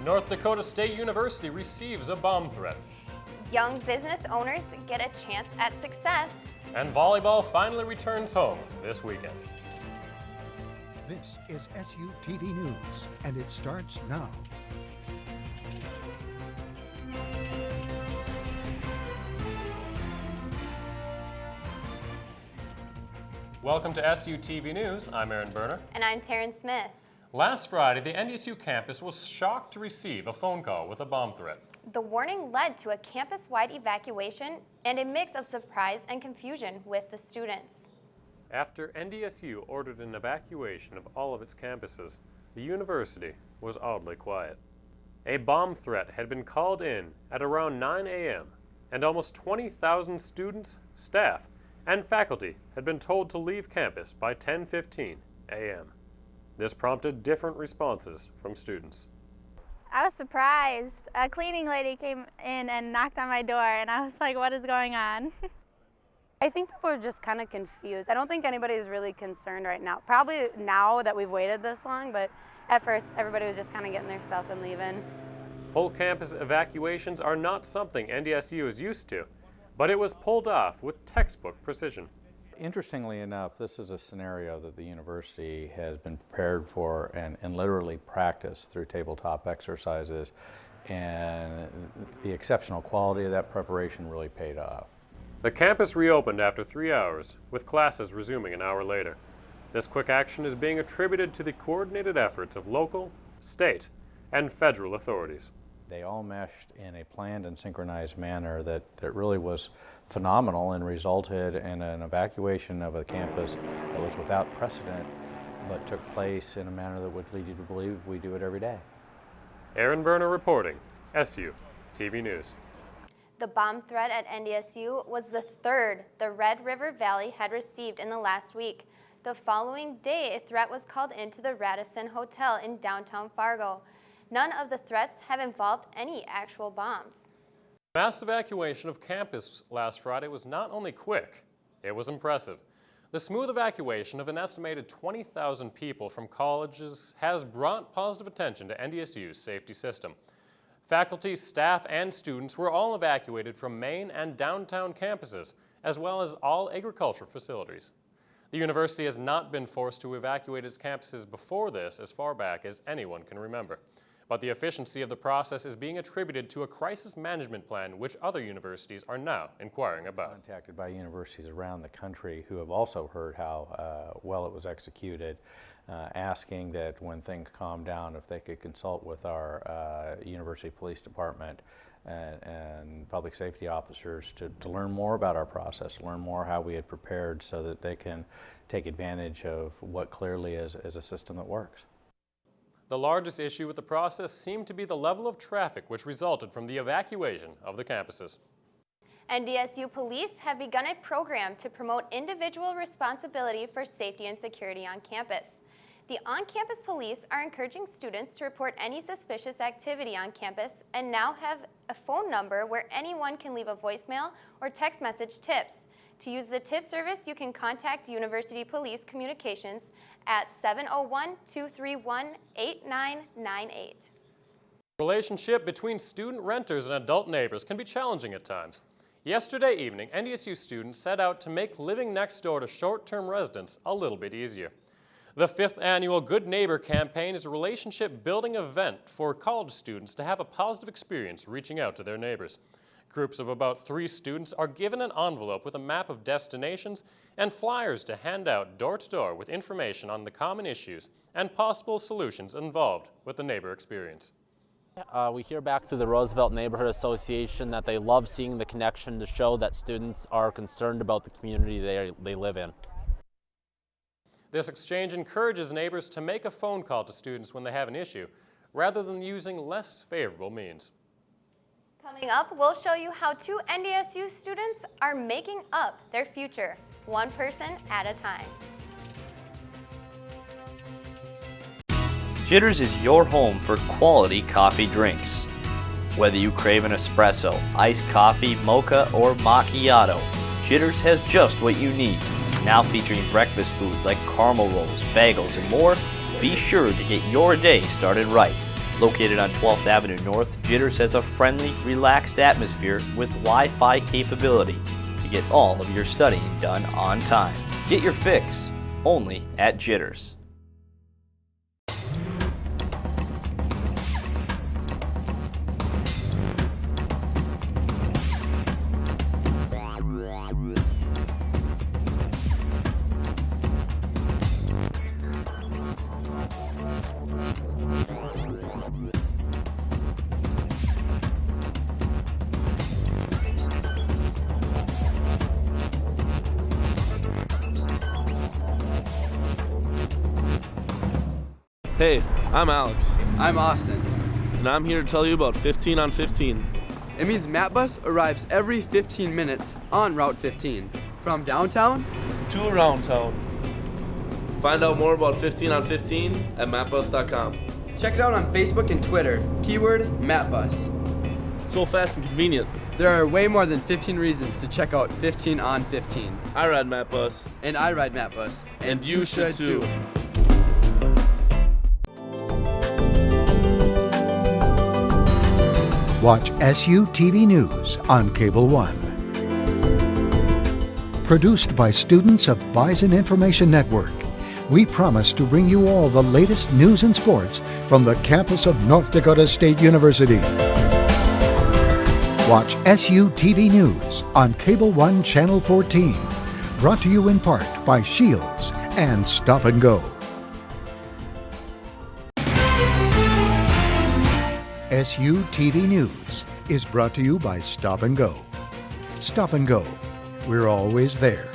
North Dakota State University receives a bomb threat. Young business owners get a chance at success. And volleyball finally returns home this weekend. This is SUTV News, and it starts now. Welcome to SUTV News. I'm Aaron Berner. And I'm Taryn Smith. Last Friday, the NDSU campus was shocked to receive a phone call with a bomb threat. The warning led to a campus-wide evacuation and a mix of surprise and confusion with the students. After NDSU ordered an evacuation of all of its campuses, the university was oddly quiet. A bomb threat had been called in at around 9 a.m., and almost 20,000 students, staff, and faculty had been told to leave campus by 10:15 a.m. This prompted different responses from students. I was surprised. A cleaning lady came in and knocked on my door, and I was like, what is going on? I think people are just kind of confused. I don't think anybody is really concerned right now. Probably now that we've waited this long, but at first everybody was just kind of getting their stuff and leaving. Full campus evacuations are not something NDSU is used to, but it was pulled off with textbook precision. Interestingly enough, this is a scenario that the university has been prepared for and literally practiced through tabletop exercises, and the exceptional quality of that preparation really paid off. The campus reopened after 3 hours, with classes resuming an hour later. This quick action is being attributed to the coordinated efforts of local, state, and federal authorities. They all meshed in a planned and synchronized manner that really was phenomenal and resulted in an evacuation of a campus that was without precedent, but took place in a manner that would lead you to believe we do it every day. Aaron Berner reporting, SU TV News. The bomb threat at NDSU was the third the Red River Valley had received in the last week. The following day, a threat was called into the Radisson Hotel in downtown Fargo. None of the threats have involved any actual bombs. Mass evacuation of campus last Friday was not only quick, it was impressive. The smooth evacuation of an estimated 20,000 people from colleges has brought positive attention to NDSU's safety system. Faculty, staff, and students were all evacuated from main and downtown campuses, as well as all agriculture facilities. The university has not been forced to evacuate its campuses before this as far back as anyone can remember. But the efficiency of the process is being attributed to a crisis management plan which other universities are now inquiring about. Contacted by universities around the country who have also heard how well it was executed, asking that when things calm down, if they could consult with our university police department and public safety officers to learn more about our process, learn more how we had prepared so that they can take advantage of what clearly is a system that works. The largest issue with the process seemed to be the level of traffic which resulted from the evacuation of the campuses. NDSU police have begun a program to promote individual responsibility for safety and security on campus. The on-campus police are encouraging students to report any suspicious activity on campus and now have a phone number where anyone can leave a voicemail or text message tips. To use the tip service, you can contact University Police Communications at 701-231-8998. Relationship between student renters and adult neighbors can be challenging at times. Yesterday evening, NDSU students set out to make living next door to short-term residents a little bit easier. The 5th annual Good Neighbor campaign is a relationship-building event for college students to have a positive experience reaching out to their neighbors. Groups of about 3 students are given an envelope with a map of destinations and flyers to hand out door-to-door with information on the common issues and possible solutions involved with the neighbor experience. We hear back through the Roosevelt Neighborhood Association that they love seeing the connection to show that students are concerned about the community they live in. This exchange encourages neighbors to make a phone call to students when they have an issue, rather than using less favorable means. Coming up, we'll show you how 2 NDSU students are making up their future, one person at a time. Jitters is your home for quality coffee drinks. Whether you crave an espresso, iced coffee, mocha, or macchiato, Jitters has just what you need. Now featuring breakfast foods like caramel rolls, bagels, and more, be sure to get your day started right. Located on 12th Avenue North, Jitters has a friendly, relaxed atmosphere with Wi-Fi capability to get all of your studying done on time. Get your fix only at Jitters. Hey, I'm Alex, I'm Austin. and I'm here to tell you about 15 on 15. It means MapBus arrives every 15 minutes on Route 15 from downtown. To around town. Find out more about 15 on 15 at mapbus.com. Check it out on Facebook and Twitter. Keyword MapBus. It's so fast and convenient. There are way more than 15 reasons to check out 15 on 15. I ride MapBus. And I ride MapBus. And you should too. Watch SUTV News on Cable One. Produced by students of Bison Information Network, we promise to bring you all the latest news and sports from the campus of North Dakota State University. Watch SUTV News on Cable One Channel 14. Brought to you in part by Shields and Stop and Go. SUTV News is brought to you by Stop and Go. Stop and Go. We're always there.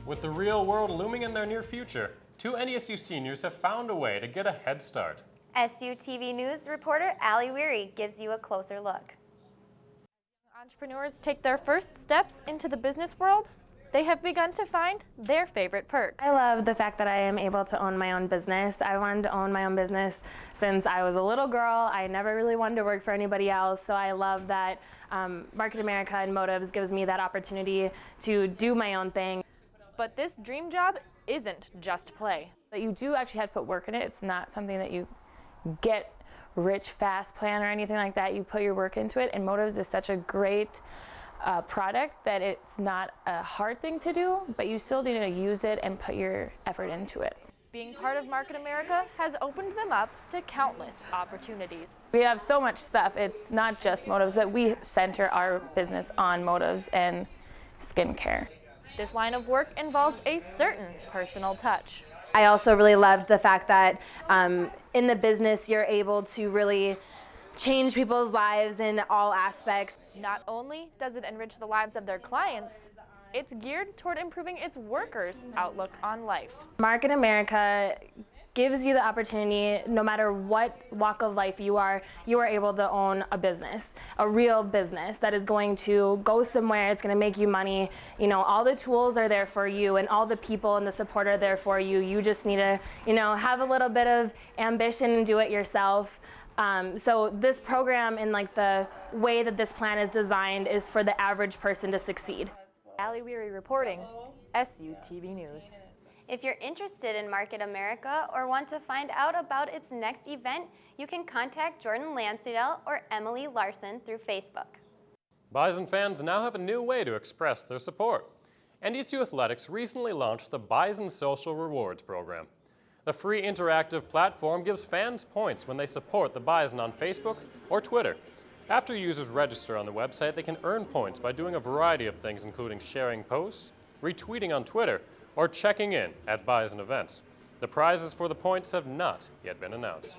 With the real world looming in their near future, two NDSU seniors have found a way to get a head start. SUTV News reporter Allie Weary gives you a closer look. Entrepreneurs take their first steps into the business world. They have begun to find their favorite perks. I love the fact that I am able to own my own business. I wanted to own my own business since I was a little girl. I never really wanted to work for anybody else, so I love that Market America and Motives gives me that opportunity to do my own thing. But this dream job isn't just play. But you do actually have to put work in it. It's not something that you get rich fast plan or anything like that. You put your work into it, and Motives is such a great product that it's not a hard thing to do, but you still need to use it and put your effort into it. Being part of Market America has opened them up to countless opportunities. We have so much stuff. It's not just Motives, that we center our business on Motives and skincare. This line of work involves a certain personal touch. I also really loved the fact that in the business you're able to really change people's lives in all aspects. Not only does it enrich the lives of their clients, It's geared toward improving its workers' outlook on life. Market America gives you the opportunity, no matter what walk of life you are able to own a business, a real business that is going to go somewhere, it's going to make you money. You know, all the tools are there for you and all the people and the support are there for you. You just need to, you know, have a little bit of ambition and do it yourself. So this program, in like the way that this plan is designed, is for the average person to succeed. Allie Weary reporting, SUTV News. If you're interested in Market America or want to find out about its next event, you can contact Jordan Lansdale or Emily Larson through Facebook. Bison fans now have a new way to express their support. NDSU Athletics recently launched the Bison Social Rewards program. The free interactive platform gives fans points when they support the Bison on Facebook or Twitter. After users register on the website, they can earn points by doing a variety of things, including sharing posts, retweeting on Twitter, or checking in at Bison events. The prizes for the points have not yet been announced.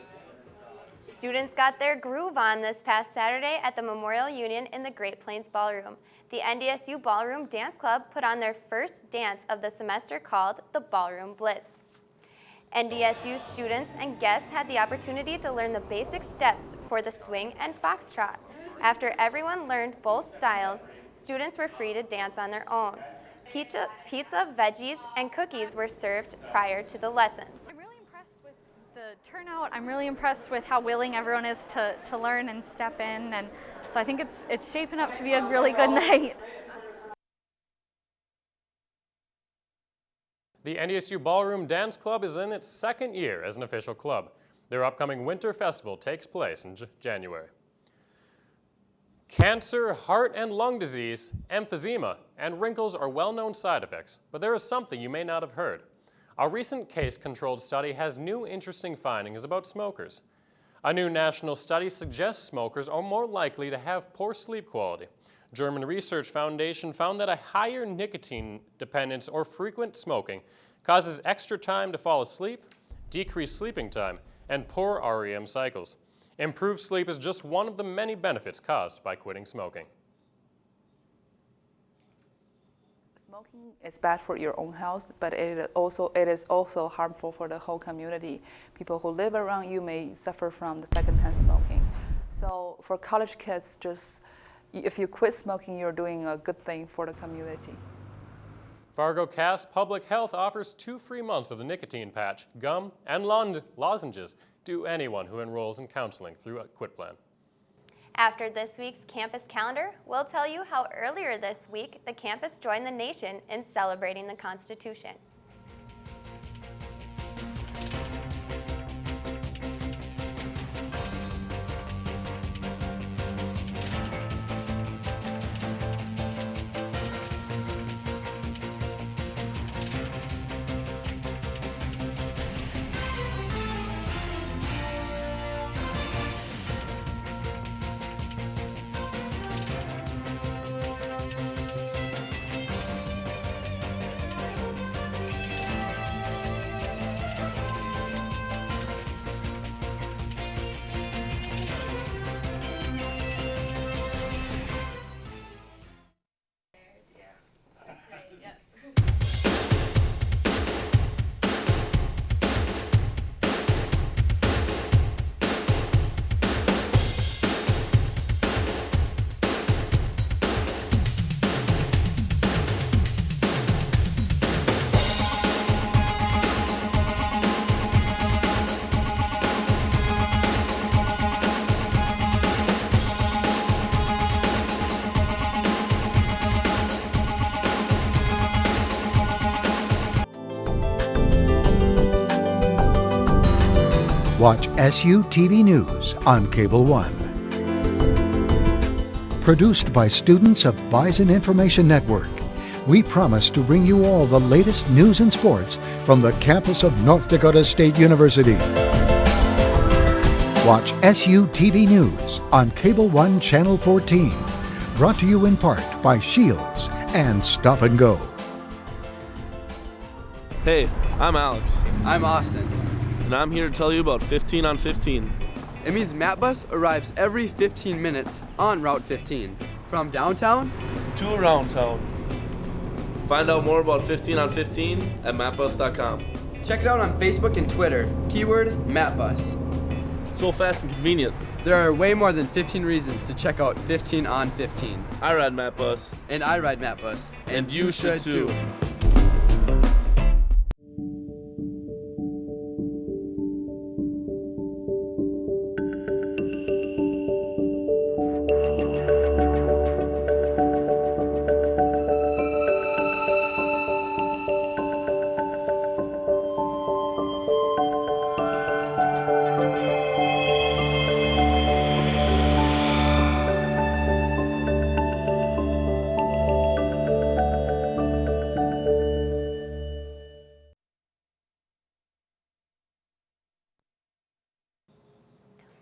Students got their groove on this past Saturday at the Memorial Union in the Great Plains Ballroom. The NDSU Ballroom Dance Club put on their first dance of the semester called the Ballroom Blitz. NDSU students and guests had the opportunity to learn the basic steps for the swing and foxtrot. After everyone learned both styles, students were free to dance on their own. Pizza, veggies, and cookies were served prior to the lessons. I'm really impressed with the turnout. I'm really impressed with how willing everyone is to learn and step in, and so I think it's shaping up to be a really good night. The NDSU Ballroom Dance Club is in its second year as an official club. Their upcoming Winter Festival takes place in January. Cancer, heart and lung disease, emphysema, and wrinkles are well-known side effects, but there is something you may not have heard. A recent case-controlled study has new interesting findings about smokers. A new national study suggests smokers are more likely to have poor sleep quality. German Research Foundation found that a higher nicotine dependence or frequent smoking causes extra time to fall asleep, decreased sleeping time, and poor REM cycles. Improved sleep is just one of the many benefits caused by quitting smoking. Smoking is bad for your own health, but it is also harmful for the whole community. People who live around you may suffer from the secondhand smoking. So for college kids, if you quit smoking, you're doing a good thing for the community. Fargo Cass Public Health offers 2 free months of the nicotine patch, gum, and lozenges to anyone who enrolls in counseling through a Quit Plan. After this week's campus calendar, we'll tell you how earlier this week the campus joined the nation in celebrating the Constitution. Watch SUTV News on Cable One. Produced by students of Bison Information Network, we promise to bring you all the latest news and sports from the campus of North Dakota State University. Watch SUTV News on Cable One Channel 14. Brought to you in part by Shields and Stop and Go. Hey, I'm Alex. I'm Austin. And I'm here to tell you about 15 on 15. It means MapBus arrives every 15 minutes on Route 15 from downtown to around town. Find out more about 15 on 15 at mapbus.com. Check it out on Facebook and Twitter. Keyword MapBus. It's so fast and convenient. There are way more than 15 reasons to check out 15 on 15. I ride MapBus. And I ride MapBus. And you should too.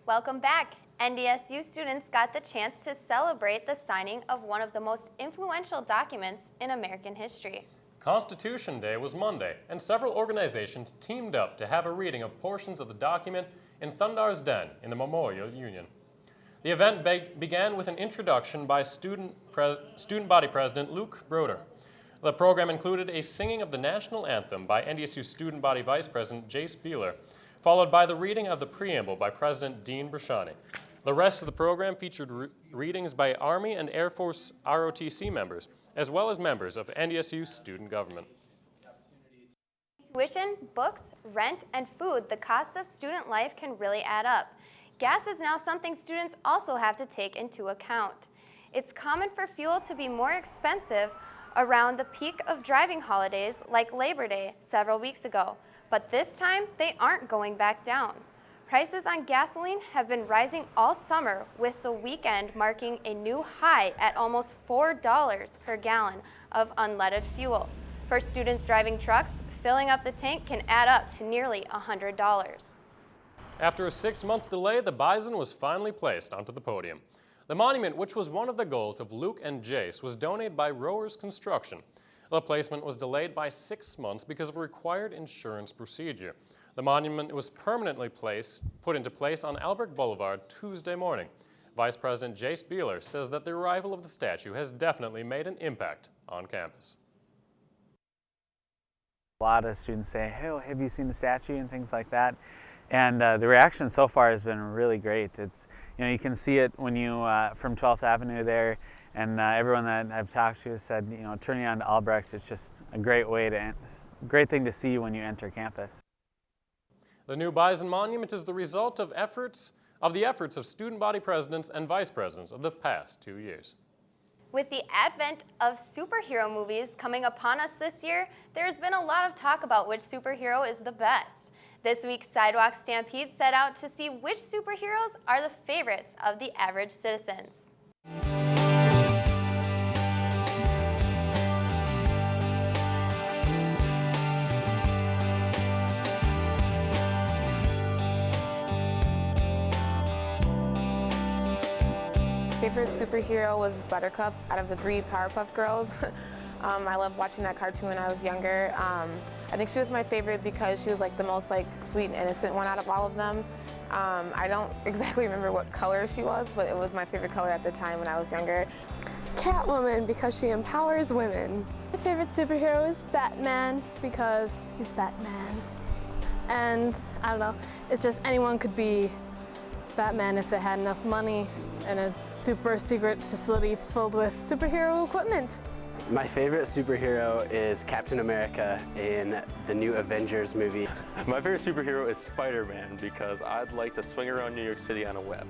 Welcome back. NDSU students got the chance to celebrate the signing of one of the most influential documents in American history. Constitution Day was Monday, and several organizations teamed up to have a reading of portions of the document in Thundar's Den in the Memorial Union. The event began with an introduction by Student Body President Luke Broder. The program included a singing of the national anthem by NDSU Student Body Vice President Jace Beeler, followed by the reading of the preamble by President Dean Brashani. The rest of the program featured readings by Army and Air Force ROTC members, as well as members of NDSU student government. Tuition, books, rent, and food, the cost of student life can really add up. Gas is now something students also have to take into account. It's common for fuel to be more expensive around the peak of driving holidays like Labor Day several weeks ago, but this time they aren't going back down. Prices on gasoline have been rising all summer, with the weekend marking a new high at almost $4 per gallon of unleaded fuel. For students driving trucks, filling up the tank can add up to nearly $100. After a 6-month delay, the Bison was finally placed onto the podium. The monument, which was one of the goals of Luke and Jace, was donated by Rowers Construction. The placement was delayed by 6 months because of a required insurance procedure. The monument was permanently put into place on Albrecht Boulevard Tuesday morning. Vice President Jace Beeler says that the arrival of the statue has definitely made an impact on campus. A lot of students say, hey, have you seen the statue and things like that? And the reaction so far has been really great. It's, you can see it when you, from 12th Avenue there, and everyone that I've talked to has said, turning on to Albrecht, it's just a great great thing to see when you enter campus. The new Bison Monument is the result of the efforts of student body presidents and vice presidents of the past 2 years. With the advent of superhero movies coming upon us this year, there's been a lot of talk about which superhero is the best. This week's Sidewalk Stampede set out to see which superheroes are the favorites of the average citizens. Favorite superhero was Buttercup out of the 3 Powerpuff Girls. I loved watching that cartoon when I was younger. I think she was my favorite because she was like the most sweet and innocent one out of all of them. I don't exactly remember what color she was, but it was my favorite color at the time when I was younger. Catwoman, because she empowers women. My favorite superhero is Batman because he's Batman. And I don't know, it's just anyone could be Batman if they had enough money and a super secret facility filled with superhero equipment. My favorite superhero is Captain America in the new Avengers movie. My favorite superhero is Spider-Man because I'd like to swing around New York City on a web.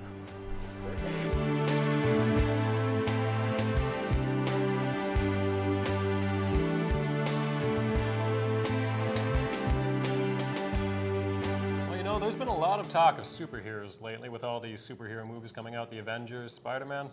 Well, there's been a lot of talk of superheroes lately with all these superhero movies coming out, the Avengers, Spider-Man.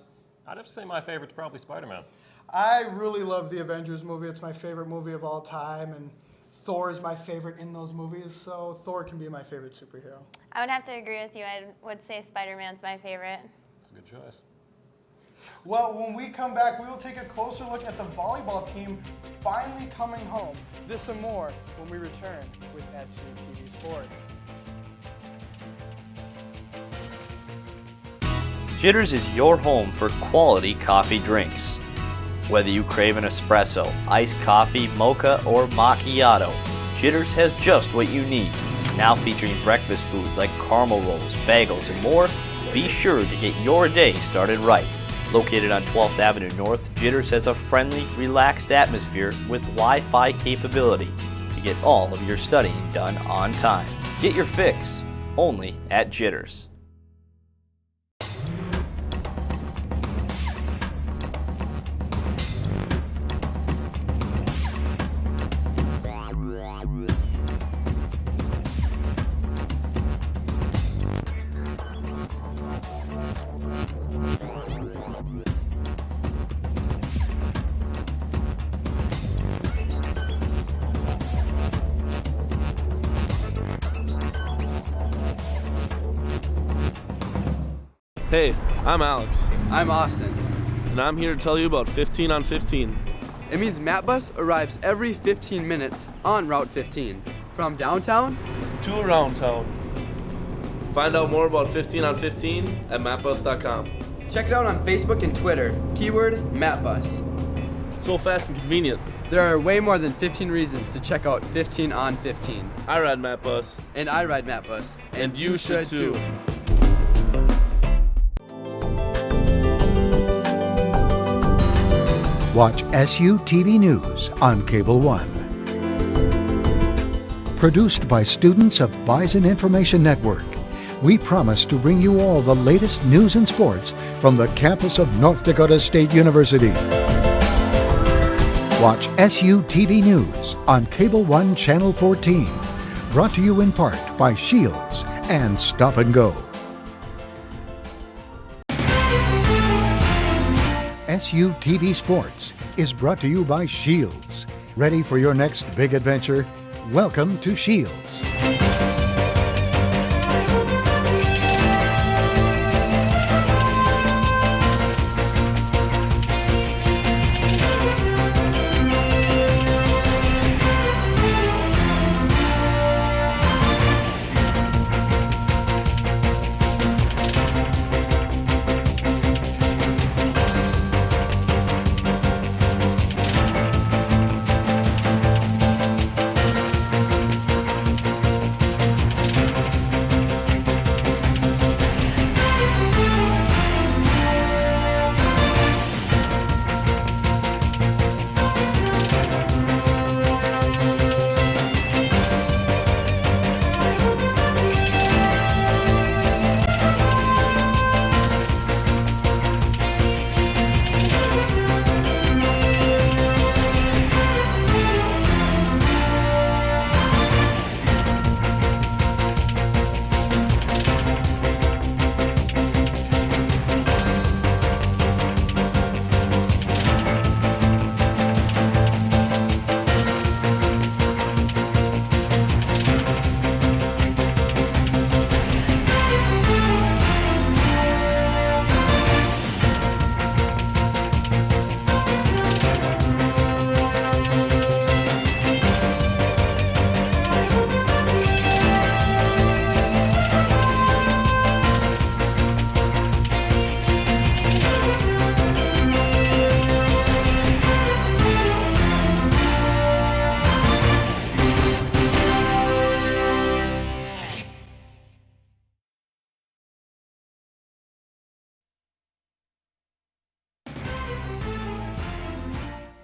I'd have to say my favorite's probably Spider-Man. I really love the Avengers movie. It's my favorite movie of all time, and Thor is my favorite in those movies, so Thor can be my favorite superhero. I would have to agree with you. I would say Spider-Man's my favorite. That's a good choice. Well, when we come back, we will take a closer look at the volleyball team finally coming home. This and more when we return with SUTV Sports. Jitters is your home for quality coffee drinks. Whether you crave an espresso, iced coffee, mocha, or macchiato, Jitters has just what you need. Now featuring breakfast foods like caramel rolls, bagels, and more, be sure to get your day started right. Located on 12th Avenue North, Jitters has a friendly, relaxed atmosphere with Wi-Fi capability to get all of your studying done on time. Get your fix only at Jitters. Hey, I'm Alex. I'm Austin. And I'm here to tell you about 15 on 15. It means MapBus arrives every 15 minutes on Route 15, from downtown to around town. Find out more about 15 on 15 at mapbus.com. Check it out on Facebook and Twitter, keyword MapBus. It's so fast and convenient. There are way more than 15 reasons to check out 15 on 15. I ride MapBus. And I ride MapBus. And you should too. Watch SUTV News on Cable One. Produced by students of Bison Information Network, we promise to bring you all the latest news and sports from the campus of North Dakota State University. Watch SUTV News on Cable One Channel 14. Brought to you in part by Shields and Stop and Go. SUTV Sports is brought to you by Shields. Ready for your next big adventure? Welcome to Shields.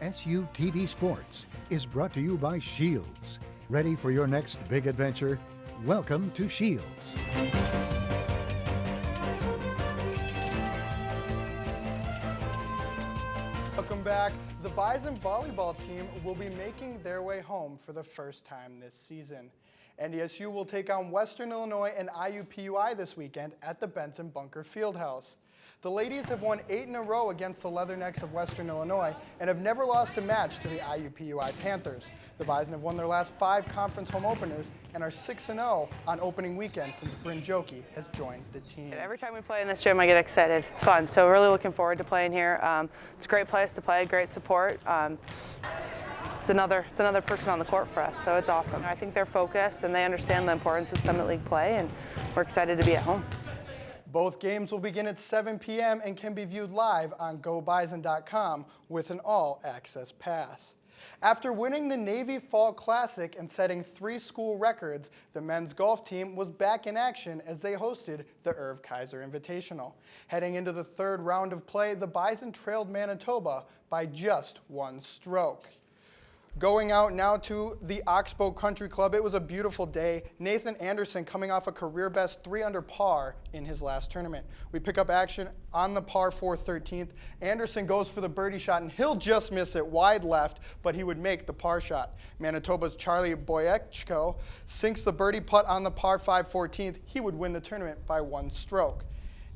SUTV Sports is brought to you by Shields. Ready for your next big adventure? Welcome to Shields. Welcome back. The Bison volleyball team will be making their way home for the first time this season. NDSU will take on Western Illinois and IUPUI this weekend at the Benson Bunker Fieldhouse. The ladies have won 8 in a row against the Leathernecks of Western Illinois and have never lost a match to the IUPUI Panthers. The Bison have won their last 5 conference home openers and are 6-0 on opening weekend since Bryn Joki has joined the team. Every time we play in this gym, I get excited. It's fun, so really looking forward to playing here. It's a great place to play, great support. It's another person on the court for us, so it's awesome. I think they're focused and they understand the importance of Summit League play, and we're excited to be at home. Both games will begin at 7 p.m. and can be viewed live on GoBison.com with an all-access pass. After winning the Navy Fall Classic and setting 3 school records, the men's golf team was back in action as they hosted the Irv Kaiser Invitational. Heading into the 3rd round of play, the Bison trailed Manitoba by just 1 stroke. Going out now to the Oxbow Country Club, it was a beautiful day. Nathan Anderson coming off a career best 3 under par in his last tournament. We pick up action on the par 4 13th. Anderson goes for the birdie shot and he'll just miss it wide left, but he would make the par shot. Manitoba's Charlie Boyechko sinks the birdie putt on the par 5 14th. He would win the tournament by 1 stroke.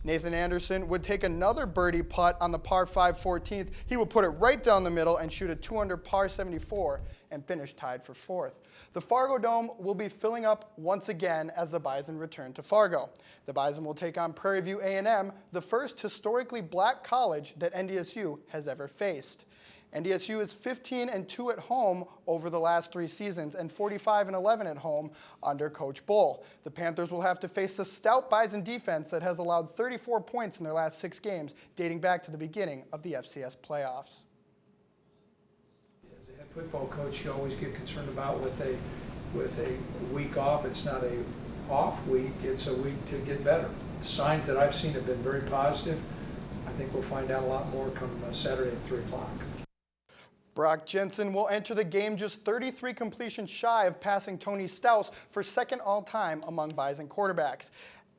Nathan Anderson would take another birdie putt on the par 5 14th. He would put it right down the middle and shoot a 2 under par 74 and finish tied for 4th. The Fargo Dome will be filling up once again as the Bison return to Fargo. The Bison will take on Prairie View A&M, the first historically black college that NDSU has ever faced. NDSU is 15-2 at home over the last 3 seasons and 45-11 at home under Coach Bull. The Panthers will have to face the stout Bison defense that has allowed 34 points in their last 6 games, dating back to the beginning of the FCS playoffs. As a head football coach, you always get concerned about with a week off. It's not a off week, it's a week to get better. The signs that I've seen have been very positive. I think we'll find out a lot more come Saturday at 3 o'clock. Brock Jensen will enter the game just 33 completions shy of passing Tony Stouse for 2nd all-time among Bison quarterbacks.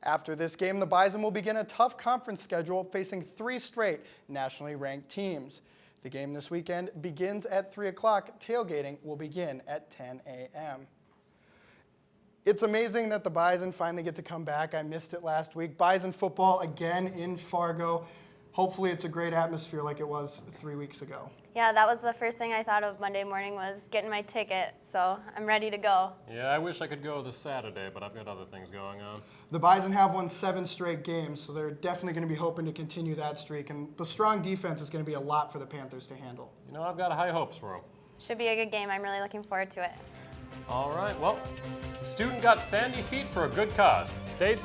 After this game, the Bison will begin a tough conference schedule facing 3 straight nationally ranked teams. The game this weekend begins at 3 o'clock. Tailgating will begin at 10 a.m. It's amazing that the Bison finally get to come back. I missed it last week. Bison football again in Fargo. Hopefully it's a great atmosphere like it was 3 weeks ago. Yeah, that was the first thing I thought of Monday morning was getting my ticket, so I'm ready to go. Yeah, I wish I could go this Saturday, but I've got other things going on. The Bison have won 7 straight games, so they're definitely going to be hoping to continue that streak, and the strong defense is going to be a lot for the Panthers to handle. You know, I've got high hopes for them. Should be a good game. I'm really looking forward to it. All right, well, student got sandy feet for a good cause. Stay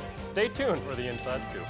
tuned for the Inside Scoop.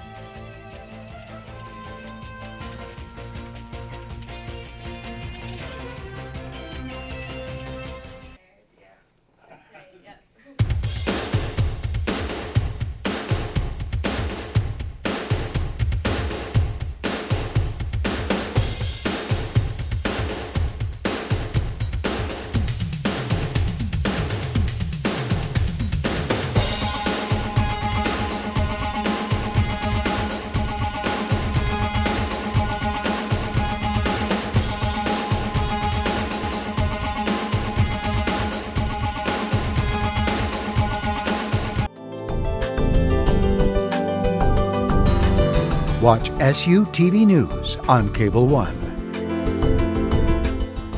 Watch SU TV News on Cable One.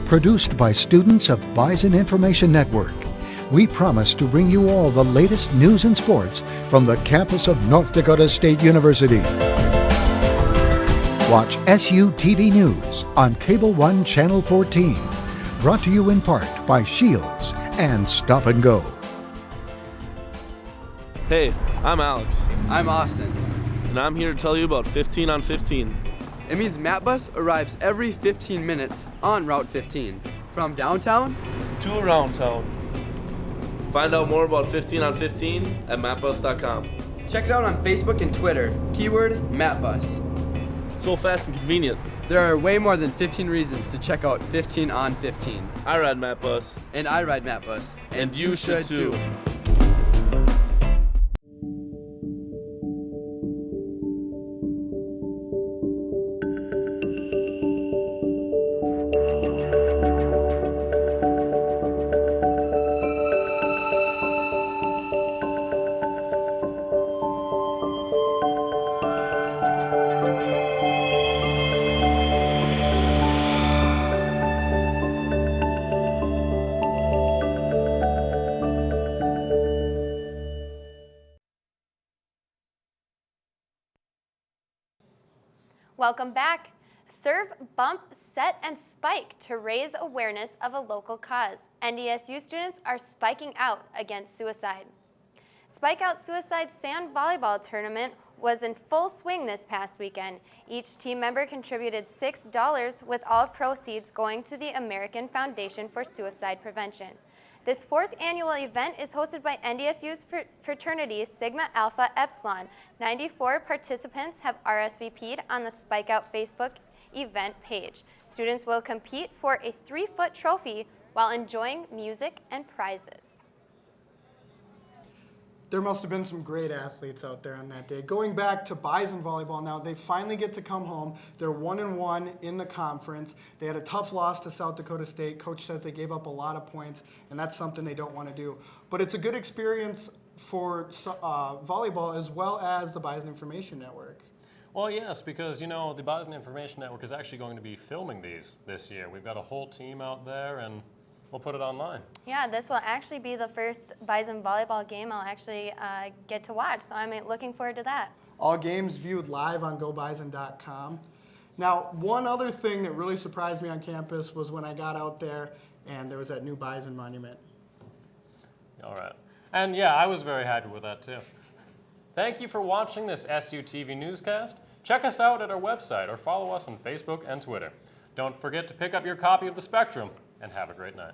Produced by students of Bison Information Network, we promise to bring you all the latest news and sports from the campus of North Dakota State University. Watch SU TV News on Cable One Channel 14. Brought to you in part by Shields and Stop and Go. Hey, I'm Alex. I'm Austin. And I'm here to tell you about 15 on 15. It means MapBus arrives every 15 minutes on Route 15, from downtown to around town. Find out more about 15 on 15 at mapbus.com. Check it out on Facebook and Twitter, keyword MapBus. It's so fast and convenient. There are way more than 15 reasons to check out 15 on 15. I ride MapBus. And I ride MapBus. And you should too. Welcome back. Serve, Bump, Set, and Spike to raise awareness of a local cause. NDSU students are spiking out against suicide. Spike Out Suicide Sand Volleyball Tournament was in full swing this past weekend. Each team member contributed $6, with all proceeds going to the American Foundation for Suicide Prevention. This 4th annual event is hosted by NDSU's fraternity Sigma Alpha Epsilon. 94 participants have RSVP'd on the Spike Out Facebook event page. Students will compete for a 3-foot trophy while enjoying music and prizes. There must have been some great athletes out there on that day. Going back to Bison volleyball now, they finally get to come home. They're 1-1 in the conference. They had a tough loss to South Dakota State. Coach says they gave up a lot of points, and that's something they don't want to do. But it's a good experience for volleyball as well as the Bison Information Network. Well, yes, because, you know, the Bison Information Network is actually going to be filming these this year. We've got a whole team out there, and we'll put it online. Yeah, this will actually be the first Bison volleyball game I'll actually get to watch, so I'm looking forward to that. All games viewed live on GoBison.com. Now, one other thing that really surprised me on campus was when I got out there and there was that new Bison monument. All right. And yeah, I was very happy with that too. Thank you for watching this SUTV newscast. Check us out at our website or follow us on Facebook and Twitter. Don't forget to pick up your copy of The Spectrum, and have a great night.